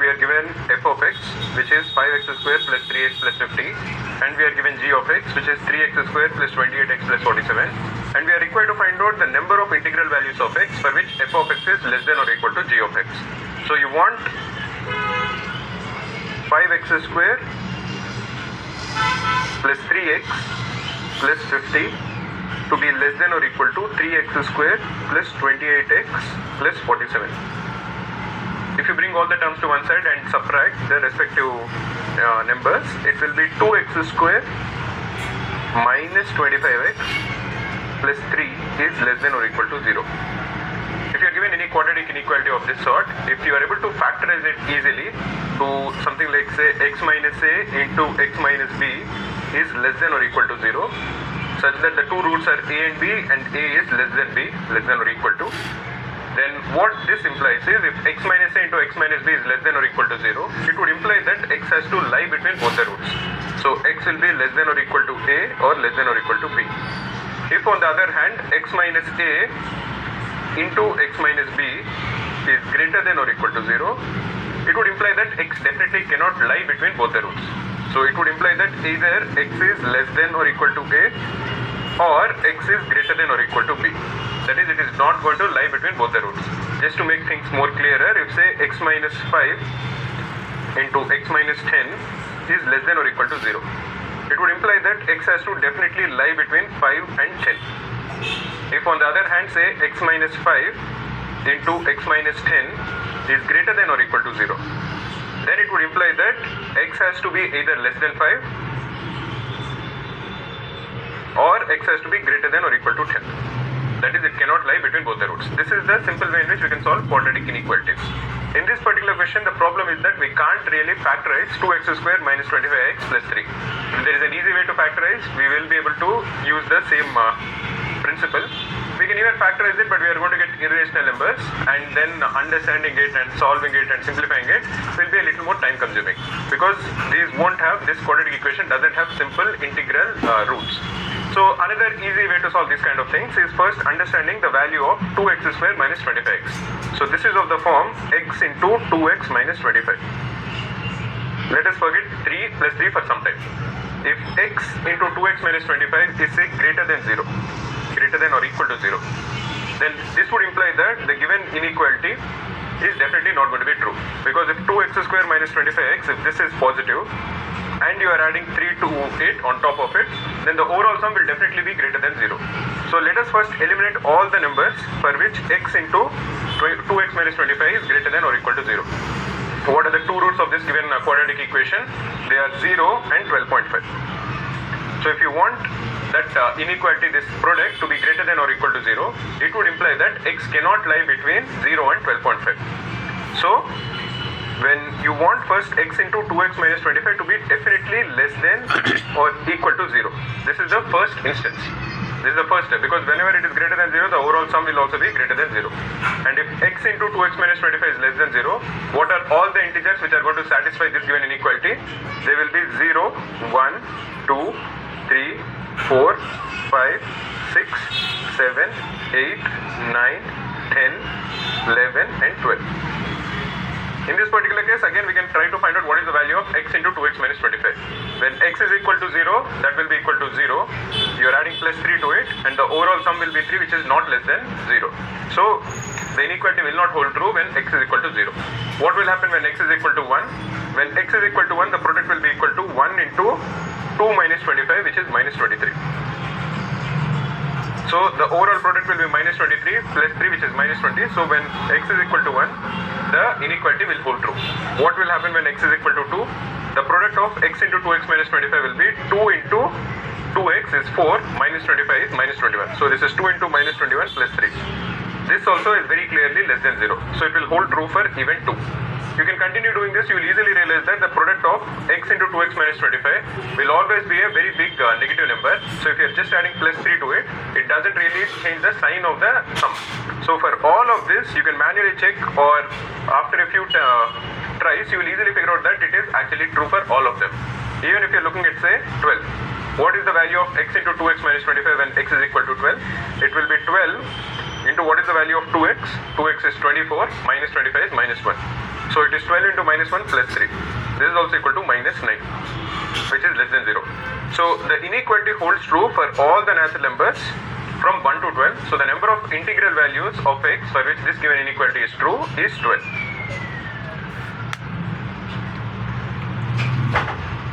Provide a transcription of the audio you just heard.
we are given f of x, which is 5x square plus 3x plus 50, and we are given g of x, which is 3x square plus 28x plus 47, and we are required to find out the number of integral values of x for which f of x is less than or equal to g of x. So you want 5x square plus 3x plus 50 to be less than or equal to 3x square plus 28x plus 47. If you bring all the terms to one side and subtract the respective numbers, it will be 2x square minus 25x plus 3 is less than or equal to 0. If you are given any quadratic inequality of this sort, if you are able to factorize it easily to something like say x minus a into x minus b is less than or equal to 0, such that the two roots are a and b and a is less than b, less than or equal to, then what this implies is if x minus a into x minus b is less than or equal to 0, it would imply that x has to lie between both the roots. So x will be less than or equal to a or less than or equal to b. If on the other hand x minus a into x minus b is greater than or equal to 0, it would imply that x definitely cannot lie between both the roots. So it would imply that either x is less than or equal to a or x is greater than or equal to b. That is, it is not going to lie between both the roots. Just to make things more clearer, if say x minus 5 into x minus 10 is less than or equal to 0, it would imply that x has to definitely lie between 5 and 10. If on the other hand say x minus 5 into x minus 10 is greater than or equal to 0, then it would imply that x has to be either less than 5 or x has to be greater than or equal to 10. That is, it cannot lie between both the roots. This is the simple way in which we can solve quadratic inequalities. In this particular question, the problem is that we can't really factorize 2x square minus 25x plus 3. If there is an easy way to factorize, we will be able to use the same principle. We can even factorize it, but we are going to get irrational numbers, and then understanding it and solving it and simplifying it will be a little more time consuming, because these won't have, this quadratic equation doesn't have simple integral roots. So another easy way to solve these kind of things is first understanding the value of 2x square minus 25x. So this is of the form x into 2x minus 25. Let us forget 3 plus 3 for some time. If x into 2x minus 25 is say greater than 0, greater than or equal to 0, then this would imply that the given inequality is definitely not going to be true. Because if 2x square minus 25x, if this is positive, and you are adding 3 to it on top of it, then the overall sum will definitely be greater than 0. So let us first eliminate all the numbers for which x into 2x minus 25 is greater than or equal to 0. What are the two roots of this given quadratic equation? They are 0 and 12.5. So if you want that inequality, this product, to be greater than or equal to 0, it would imply that x cannot lie between 0 and 12.5. So when you want first x into 2x minus 25 to be definitely less than or equal to 0. This is the first instance. This is the first step, because whenever it is greater than 0, the overall sum will also be greater than 0. And if x into 2x minus 25 is less than 0, what are all the integers which are going to satisfy this given inequality? They will be 0, 1, 2, 3, 4, 5, 6, 7, 8, 9, 10, 11 and 12. In this particular case, again we can try to find out what is the value of x into 2x minus 25. When x is equal to 0, that will be equal to 0. You are adding plus 3 to it, and the overall sum will be 3, which is not less than 0. So the inequality will not hold true when x is equal to 0. What will happen when x is equal to 1? When x is equal to 1, the product will be equal to 1 into 2 minus 25, which is minus 23. So the overall product will be minus 23 plus 3, which is minus 20. So when x is equal to 1, the inequality will hold true. What will happen when x is equal to 2? The product of x into 2x minus 25 will be 2 into 2x is 4, minus 25 is minus 21. So this is 2 into minus 21 plus 3. This also is very clearly less than 0. So it will hold true for even 2. You can continue doing this, you will easily realize that the product of x into 2x minus 25 will always be a very big negative number. So if you are just adding plus 3 to it, it doesn't really change the sign of the sum. So for all of this, you can manually check, or after a few tries, you will easily figure out that it is actually true for all of them. Even if you are looking at say 12. What is the value of x into 2x minus 25 when x is equal to 12? It will be 12 into what is the value of 2x? 2x is 24, minus 25 is minus 1. So it is 12 into minus 1 plus 3. This is also equal to minus 9, which is less than 0. So the inequality holds true for all the natural numbers from 1 to 12. So the number of integral values of x for which this given inequality is true is 12.